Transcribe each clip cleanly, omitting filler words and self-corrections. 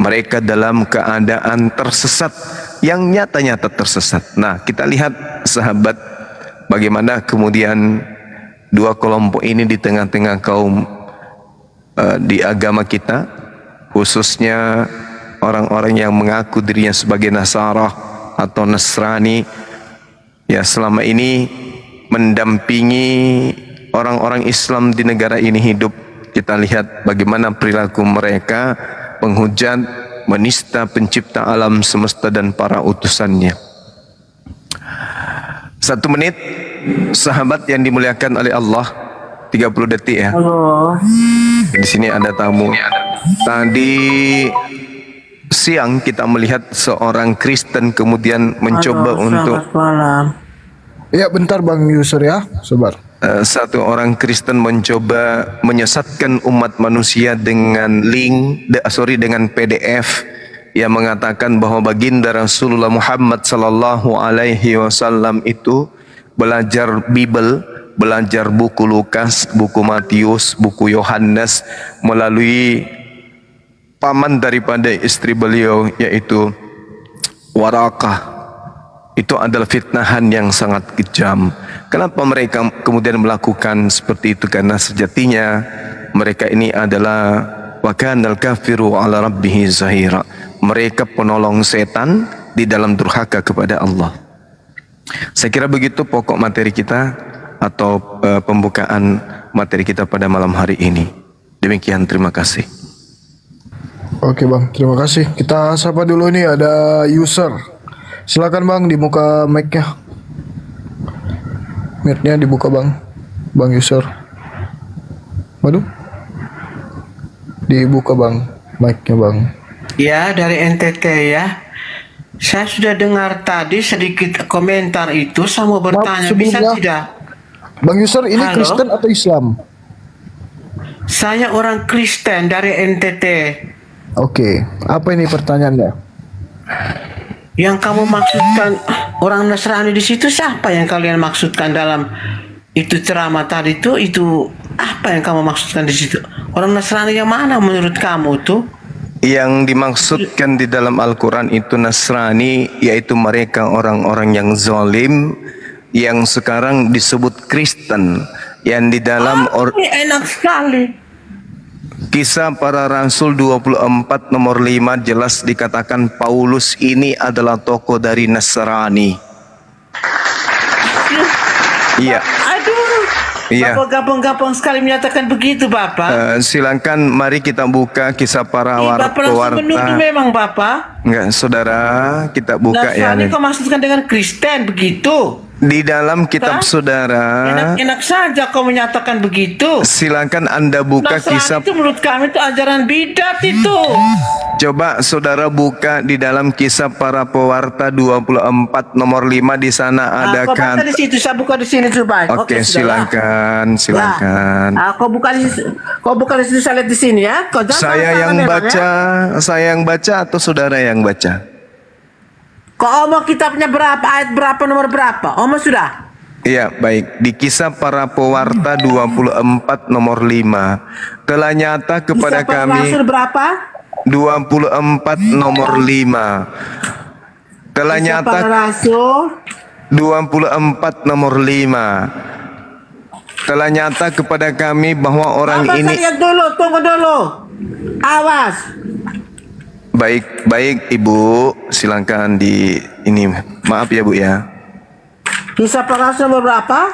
Mereka dalam keadaan tersesat, yang nyata-nyata tersesat. Nah, kita lihat sahabat, bagaimana kemudian dua kelompok ini di tengah-tengah kaum di agama kita, khususnya orang-orang yang mengaku dirinya sebagai Nasara atau Nasrani, ya selama ini mendampingi orang-orang Islam di negara ini hidup. Kita lihat bagaimana perilaku mereka, penghujat, menista pencipta alam semesta dan para utusannya. 1 menit, sahabat yang dimuliakan oleh Allah, 30 detik ya. Halo. Di sini ada tamu. Tadi siang kita melihat seorang Kristen kemudian mencoba untuk malam. Ya bentar Bang Yusur ya, sabar. Satu orang Kristen mencoba menyesatkan umat manusia dengan dengan PDF yang mengatakan bahwa baginda Rasulullah Muhammad sallallahu alaihi wasallam itu belajar Bible, belajar buku Lukas, buku Matius, buku Yohanes melalui paman daripada istri beliau, yaitu Warakah. Itu adalah fitnahan yang sangat kejam. Kenapa mereka kemudian melakukan seperti itu? Karena sejatinya mereka ini adalah wa kanal kafiru ala rabbihi zahira. Mereka penolong setan di dalam durhaka kepada Allah. Saya kira begitu pokok materi kita atau pembukaan materi kita pada malam hari ini. Demikian, terima kasih. Oke Bang, terima kasih. Kita sapa dulu nih, ada user. Silakan Bang, dibuka mic-nya. Mic-nya dibuka Bang. Bang user. Waduh. Dibuka Bang, mic-nya Bang. Ya, dari NTT ya. Saya sudah dengar tadi sedikit komentar itu, saya mau bertanya, bisa tidak? Bang user, ini Halo? Kristen atau Islam? Saya orang Kristen dari NTT. Oke, apa ini pertanyaannya? Yang kamu maksudkan orang Nasrani di situ siapa yang kalian maksudkan dalam itu ceramah tadi itu apa yang kamu maksudkan di situ? Orang Nasrani yang mana menurut kamu tuh? Yang dimaksudkan di dalam Al-Quran itu Nasrani, yaitu mereka orang-orang yang zalim, yang sekarang disebut Kristen, yang di dalam ini enak sekali. Kisah Para Rasul 24 nomor 5 jelas dikatakan Paulus ini adalah tokoh dari Nasrani. Iya. Aduh. Iya. Bapak gampang-gampang sekali menyatakan begitu, Bapak. Silakan mari kita buka Kisah Para Bapak langsung Pewarta. menuduh memang, Bapak. Enggak, saudara, kita buka ya. Nasrani kau maksudkan dengan Kristen begitu? Di dalam kitab saudara. Enak-enak saja kau menyatakan begitu. Silakan Anda buka Nasrani kisah. itu menurut kami itu ajaran bidat itu. Coba saudara buka di dalam Kisah Para Pewarta 24 nomor 5, di sana ada kau baca di situ, saya buka di sini coba. Oke, silakan. Kau buka di situ, saya lihat di sini ya. Kau Saya yang baca atau saudara yang baca? Kau omong kitabnya berapa, ayat berapa, nomor berapa? Omong sudah? Iya, baik. Di Kisah Para Pewarta 24 nomor 5. Telah nyata kepada Kisah kami. Rasul berapa? 24 nomor 5. Telah Kisah nyata Para Rasul 24 nomor 5. Telah nyata kepada kami bahwa orang ini. Lihat dulu, tunggu dulu. Awas. Baik Ibu, silakan di ini. Maaf ya Bu ya. Kisah Para Rasul nomor berapa?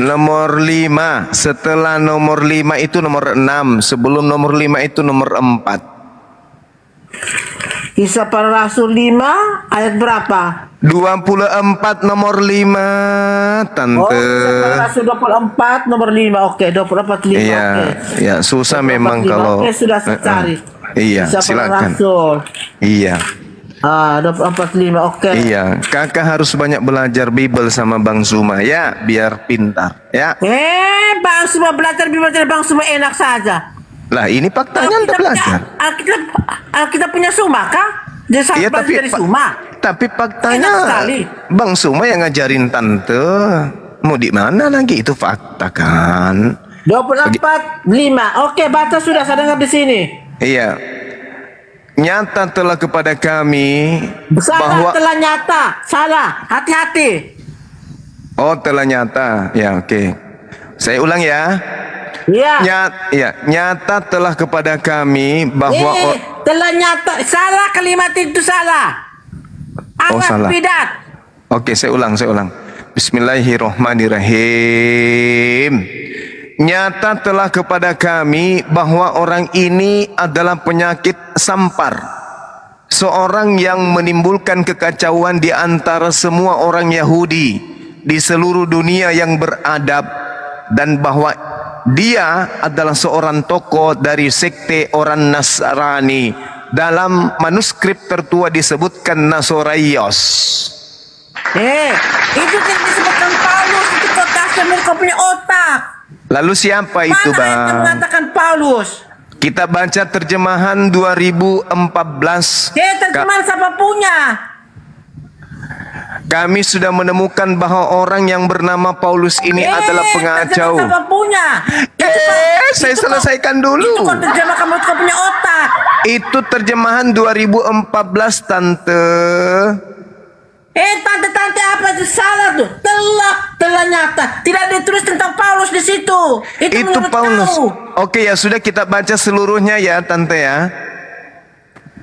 Nomor 5. Setelah nomor 5 itu nomor 6. Sebelum nomor 5 itu nomor 4. Kisah Para Rasul 5 ayat berapa? 24 nomor 5, Tante. Oh, Kisah Para Rasul 24 nomor 5. Oke, 24 5. Iya, Oke. ya susah memang 25. kalau. Oke, sudah cari. Iya, Kisah Para silakan. Rasul. Iya. 24 5. Oke. Iya, kakak harus banyak belajar Bible sama Bang Zuma ya, biar pintar ya. Bang Suma belajar Bible dari Bang Suma enak saja. Lah ini faktanya Anda belajar. Alkitab punya Suma kah? Dia Iya, belajar dari Suma. Tapi faktanya Enak sekali. Bang Suma yang ngajarin Tante. Mau di mana lagi, itu fakta kan? 24 5. Oke, baca sudah, saya dengar di sini. Iya. nyata telah kepada kami Salah, bahwa telah nyata. Salah, hati-hati. oh telah nyata. Ya, oke. Saya ulang ya. Ya. Nyata telah kepada kami bahwa Telah nyata. Salah, kalimat itu salah. salah. Bidat. Oke, saya ulang. Bismillahirrahmanirrahim. Nyata telah kepada kami bahwa orang ini adalah penyakit sampar, seorang yang menimbulkan kekacauan di antara semua orang Yahudi di seluruh dunia yang beradab, dan bahwa dia adalah seorang tokoh dari sekte orang Nasrani. Dalam manuskrip tertua disebutkan Nasoraios. Itu yang disebutkan Paulus, itu kau punya otak. Lalu siapa itu, Mana yang Bang? mengatakan Paulus? Kita baca terjemahan 2014. Terjemahan siapa punya? Kami sudah menemukan bahwa orang yang bernama Paulus ini adalah pengacau. Siapa punya? Saya selesaikan dulu. Itu kau terjemah, kamu punya otak. Itu terjemahan 2014, Tante. Tante apa itu salah tuh? Telah nyata. Tidak ditulis tentang Paulus di situ. Itu Paulus. Oke, ya sudah, kita baca seluruhnya ya, Tante ya.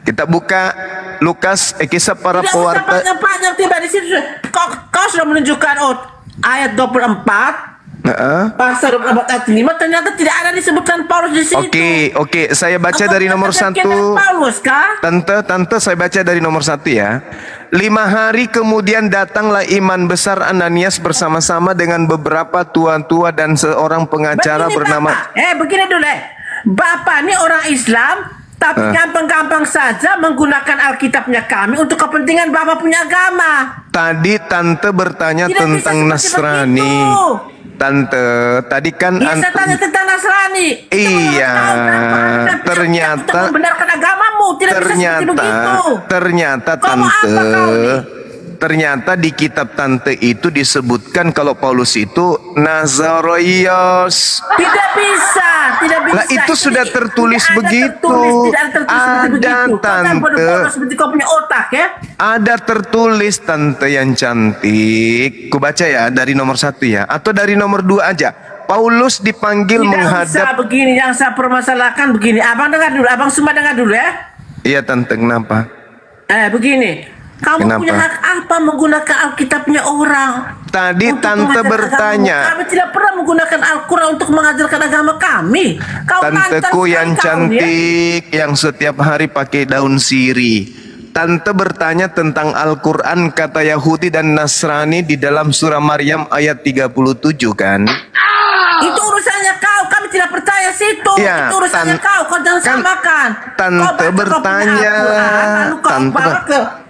Kita buka Lukas, kisah para pewarta. Panjang tiba di situ. Kau sudah menunjukkan ayat 24. Pasal 24 ayat 5 ternyata tidak ada disebutkan Paulus di situ. Oke, saya baca dari nomor 1. Paulus kah? Tante, saya baca dari nomor 1 ya. 5 hari kemudian datanglah imam besar Ananias bersama-sama dengan beberapa tua-tua dan seorang pengacara bernama. Begini dulu. Bapak ini orang Islam, tapi gampang-gampang saja menggunakan Alkitabnya kami untuk kepentingan Bapak punya agama. Tadi Tante bertanya tentang Nasrani. Tante, tadi kan saya tanya tentang Nasrani. Iya, ternyata membenarkan agamamu, tidak bisa seperti begitu. Ternyata Tante, ternyata di kitab Tante itu disebutkan kalau Paulus itu Nazaroios. Tidak bisa. Lah itu sudah tertulis begitu. Ada Tante. Seperti kau punya otak ya. Ada tertulis, Tante yang cantik. Ku baca ya dari nomor 1 ya, atau dari nomor 2 aja. Paulus dipanggil menghadap. Tidak usah begini, yang saya permasalahkan begini. Abang dengar dulu, Abang semua dengar dulu ya. Iya Tante, kenapa? Begini. Kamu punya hak apa menggunakan Alkitabnya orang? Tadi Tante bertanya. Kami tidak pernah menggunakan Al-Quran untuk mengajarkan agama kami. Tanteku yang cantik, yang setiap hari pakai daun sirih. Tante bertanya tentang Al-Quran kata Yahudi dan Nasrani di dalam surah Maryam ayat 37 kan? Itu urusannya kau, kami tidak percaya situ. Ya, itu urusannya kau jangan samakan. Tante bertanya.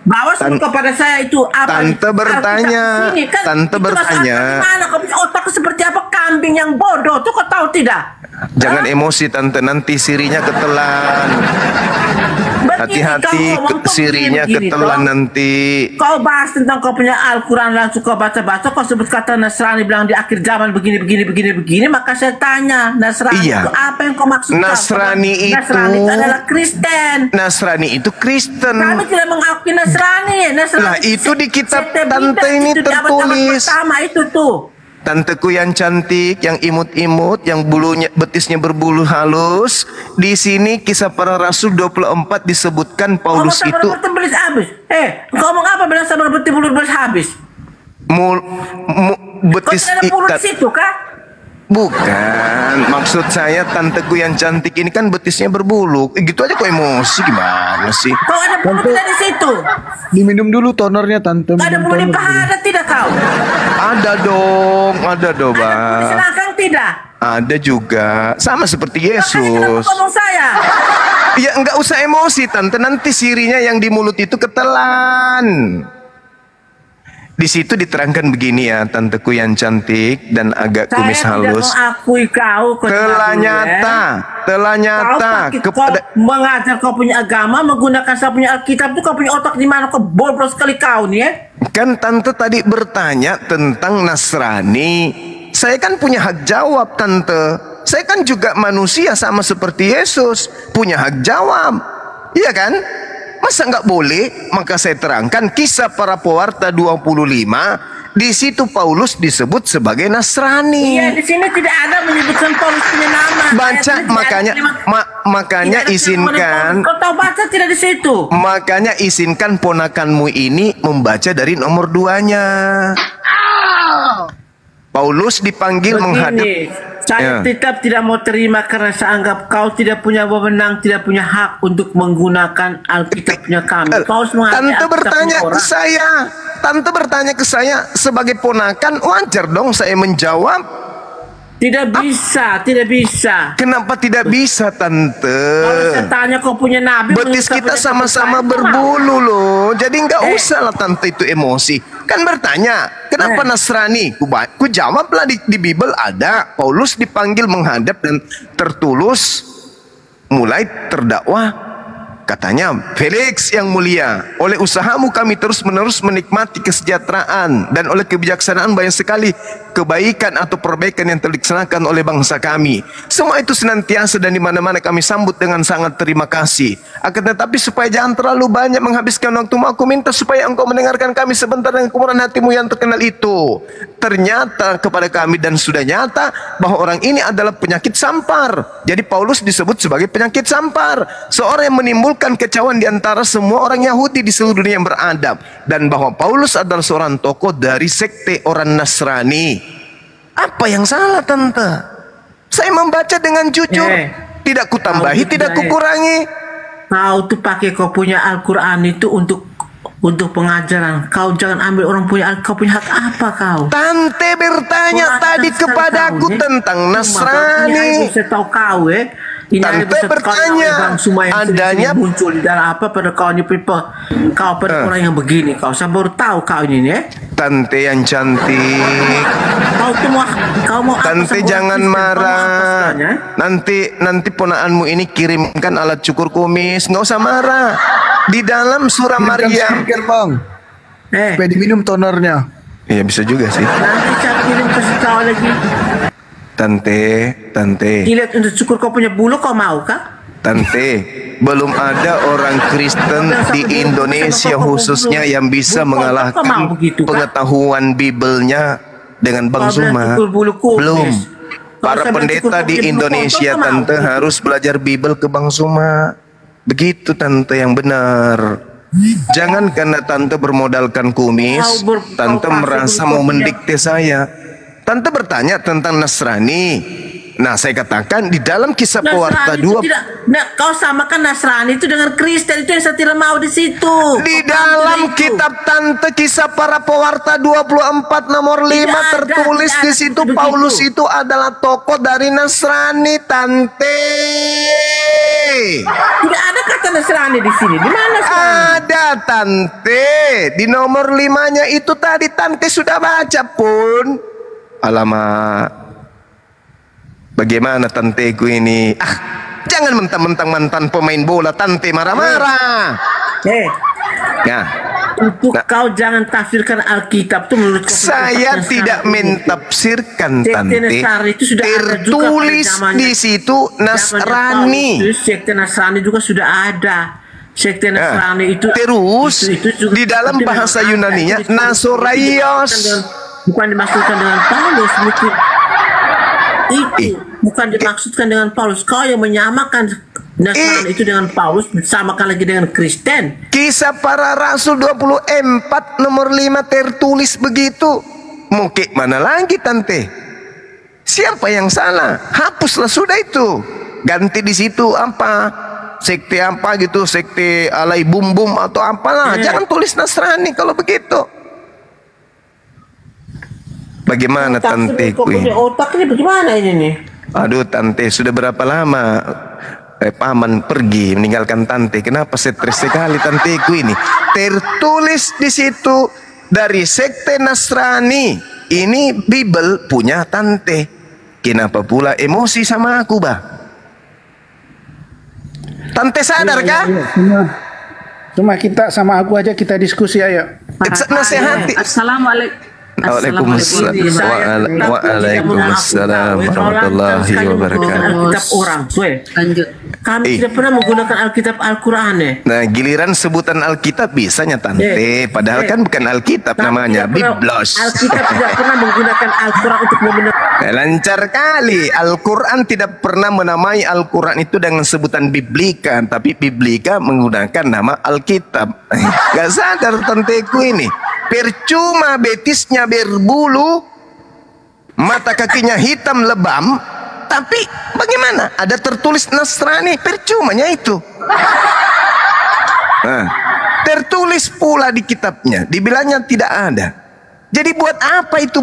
Bawa suruh kepada saya itu apa? Tante bertanya. Tante bertanya. Gimana kau punya otak seperti apa? Kambing yang bodoh tuh kau tahu tidak? Jangan emosi Tante, nanti sirinya ketelan. Hati-hati, sirinya ketelan nanti. Kau bahas tentang kau punya Al-Quran, langsung kau baca-baca, kau sebut kata Nasrani bilang di akhir zaman begini, maka saya tanya, Nasrani itu apa yang kau maksudkan? Nasrani itu adalah Kristen. Nasrani itu Kristen. Kami tidak mengakui Nasrani. Lah itu di kitab Tante ini tertulis. Pertama itu tuh. Tanteku yang cantik, yang imut-imut, yang bulunya betisnya berbulu halus. Di sini kisah para rasul 24 disebutkan Paulus itu. Kau ngomong apa bilang sabar betis habis? Betis ikat. Situ kah? Bukan, maksud saya tanteku yang cantik ini kan betisnya berbulu. Gitu aja kok emosi, gimana sih? Kau ada bulu tidak di situ? Diminum dulu tonernya Tante. Ada bulu di paha ada tidak kau? Ada dong, Bang. Ada bulu di selangkang tidak? Ada juga, sama seperti Yesus. Ngomong saya. Ya enggak usah emosi Tante, nanti sirinya yang di mulut itu ketelan. Di situ diterangkan begini ya, tanteku yang cantik dan agak kumis halus. Saya tidak mengakui kau. Telah nyata kepada mengajar kau punya agama menggunakan saya punya Alkitab itu. Kau punya otak di mana? Kau bodoh sekali kau nih ya. Kan Tante tadi bertanya tentang Nasrani. Saya kan punya hak jawab Tante. Saya kan juga manusia sama seperti Yesus, punya hak jawab. Iya kan? Masa nggak boleh? Maka saya terangkan Kisah Para Pewarta 25. Di situ Paulus disebut sebagai Nasrani. Iya, di sini tidak ada menyebutkan Paulus punya nama. Baca makanya izinkan. Kau tahu baca tidak di situ? Makanya izinkan ponakanmu ini membaca dari nomor 2-nya. Paulus dipanggil menghadap. Saya tetap tidak mau terima karena saya anggap kau tidak punya wewenang, tidak punya hak untuk menggunakan Alkitabnya kami. Tante bertanya ke saya sebagai ponakan, wajar dong saya menjawab. Tidak bisa, tidak bisa. Kenapa tidak bisa, Tante? Kalau saya tanya kau punya nabi, betis kita sama-sama berbulu loh. Jadi nggak usah lah Tante itu emosi. Kan bertanya, kenapa Nasrani? Ku jawablah di Bible ada. Paulus dipanggil menghadap dan tertulus mulai terdakwa. Katanya, Felix yang mulia, oleh usahamu kami terus-menerus menikmati kesejahteraan dan oleh kebijaksanaan banyak sekali kebaikan atau perbaikan yang dilaksanakan oleh bangsa kami. Semua itu senantiasa dan di mana-mana kami sambut dengan sangat terima kasih. Akan tetapi supaya jangan terlalu banyak menghabiskan waktumu, aku minta supaya engkau mendengarkan kami sebentar dengan kemurahan hatimu yang terkenal itu. Ternyata kepada kami dan sudah nyata bahwa orang ini adalah penyakit sampar. Jadi Paulus disebut sebagai penyakit sampar, seorang yang menimbulkan kecauan di antara semua orang Yahudi di seluruh dunia yang beradab, dan bahwa Paulus adalah seorang tokoh dari sekte orang Nasrani. Apa yang salah, Tante? Saya membaca dengan jujur, tidak kutambahi, tidak kukurangi. Kau tuh pakai kau punya Al-Quran itu untuk pengajaran. Kau jangan ambil orang punya, kau punya hak apa kau? Tante bertanya tadi kepadaku tentang Nasrani. Saya tahu kau Tante bertanya adanya muncul di dalam apa pada kau ni people. Kau pada orang yang begini. Kau saya baru tahu kau ini Tante yang cantik. Kau mau Tante jangan marah. Nanti ponakanmu ini kirimkan alat cukur kumis. Nggak usah marah. Di dalam surah Maryam. Bang. Supaya diminum tonernya. Iya bisa juga sih. Nanti saya kirim ke kau lagi. Tante. Dilihat untuk cukur kau punya bulu, kau mau kah? Tante, belum ada orang Kristen di Indonesia khususnya yang bisa mengalahkan pengetahuan Bibelnya dengan Bang Zuma. Belum. Para pendeta di Indonesia, Tante, harus belajar Bibel ke Bang Zuma. Begitu, Tante, yang benar. Jangan karena Tante bermodalkan kumis, Tante merasa mau mendikte saya. Tante bertanya tentang Nasrani. Nah, saya katakan di dalam Kisah Pewarta 2. Kau samakan Nasrani itu dengan Kristen, itu yang saya tidak mau di situ. Di dalam kitab Tante Kisah Para Pewarta 24 nomor 5 tertulis di situ Paulus itu adalah tokoh dari Nasrani, Tante. Tidak ada kata Nasrani di sini. Di mana Nasrani? Ada, Tante. Di nomor 5-nya itu tadi Tante sudah baca pun. Alamak, bagaimana tanteku ini? Jangan mentang-mentang mantan pemain bola, Tante marah-marah. Kau jangan tafsirkan Alkitab itu menurut saya tidak mentafsirkan, Tante. Tertulis di situ Nasrani. Sekte Nasrani juga sudah ada. Sekte Nasrani itu terus di dalam bahasa Yunaninya Nasoraios. Bukan dimaksudkan dengan Paulus, bukan dimaksudkan dengan Paulus. Kau yang menyamakan Nasrani itu dengan Paulus, samakan lagi dengan Kristen. Kisah Para Rasul 24 nomor 5 tertulis begitu. Mau ke mana lagi, Tante? Siapa yang salah? Hapuslah sudah itu. Ganti di situ apa? Sekte apa gitu, sekte alay bum-bum atau apalah. Jangan tulis Nasrani kalau begitu. Bagaimana tanteku ini? Otaknya bagaimana ini nih? Aduh, Tante, sudah berapa lama paman pergi meninggalkan Tante? Kenapa stres sekali tanteku ini? Tertulis di situ dari sekte Nasrani. Ini Bible punya Tante. Kenapa pula emosi sama aku, bah? Tante sadar kah? Cuma kita sama aku aja kita diskusi ayo. Nasihati. Assalamualaikum. Waalaikumsalam warahmatullahi wabarakatuh. Alkitab orang, lanjut. Kami tidak pernah menggunakan Alkitab Al-Quran ya. Nah, giliran sebutan Alkitab bisanya Tante, padahal kan bukan Alkitab namanya, Biblos. Alkitab tidak pernah menggunakan Al-Quran untuk membenarkan. Lancar kali. Al-Quran tidak pernah menamai Al-Quran itu dengan sebutan Biblika, tapi Biblika menggunakan nama Alkitab. Gak sadar Tanteku ini. Percuma betisnya berbulu, mata kakinya hitam lebam, tapi bagaimana? Ada tertulis Nasrani, percumanya itu. Nah, tertulis pula di kitabnya, dibilangnya tidak ada. Jadi buat apa itu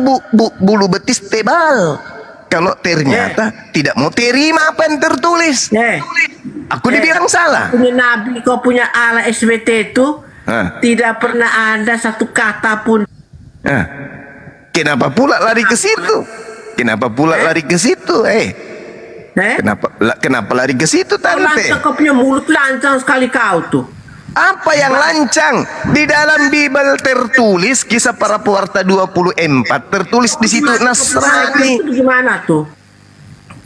bulu betis tebal? Kalau ternyata tidak mau terima apa yang tertulis. Aku dibilang salah. Punya Nabi, kau punya Allah SWT itu tidak pernah ada satu kata pun. Kenapa pula lari ke situ? Kenapa pula lari ke situ? Kenapa lari ke situ, Tante? Kau punya mulut lancang sekali kau tuh. Apa yang lancang? Di dalam Bible tertulis Kisah Para Pewarta 24 tertulis di situ Nasrani. Itu gimana tuh?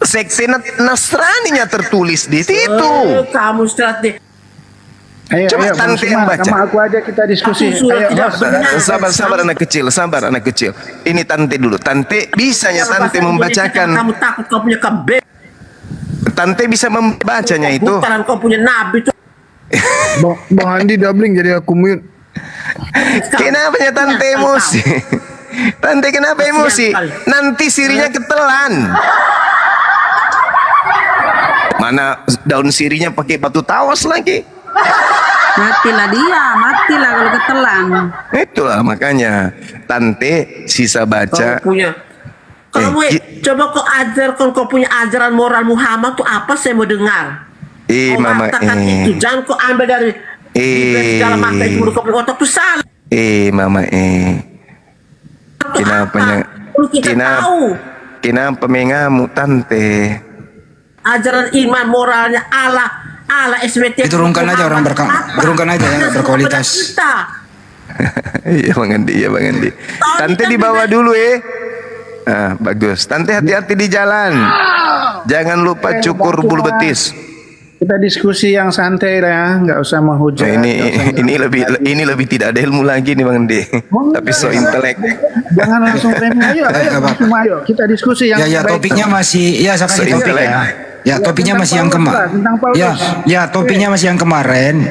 Sekte Nasraninya tertulis di situ. Kamu strategi. Coba Tante yang baca. Sama aku aja kita diskusi. Sabar anak kecil, sabar anak kecil. Ini Tante dulu. Tante bisanya Tante membacakan. Kamu takut kau punya kebe. Tante bisa membacanya itu. Bukan kau punya Nabi tuh. Bang Andi doubling jadi aku mute. Kenapa ya Tante emosi? Tante kenapa emosi? Nanti sirinya ketelan. Mana daun sirinya pakai batu tawas lagi. Matilah kalau ketelan. Itulah makanya Tante sisa baca. Kau punya. Coba kau ajarkan, kau punya ajaran moral Muhammad tuh apa, saya mau dengar. Mama itu jangan kau ambil dari dalam mata itu, kau punya otak tuh salah. Mama Kenapa mengamuk Tante? Ajaran iman moralnya Allah SWT. Diturunkan aja turunkan aja yang berkualitas. Iya Bang Andi. Tante dibawa dulu bagus. Tante hati-hati di jalan. Jangan lupa cukur bulu betis. Kita diskusi yang santai ya, nggak usah menghujat. Ini lebih tidak ada ilmu lagi nih Bang Andi. Tapi so intelek. Jangan langsung ayo kita diskusi yang topiknya masih so intelek. Ya topiknya masih yang kemarin. Ya topiknya masih yang kemarin.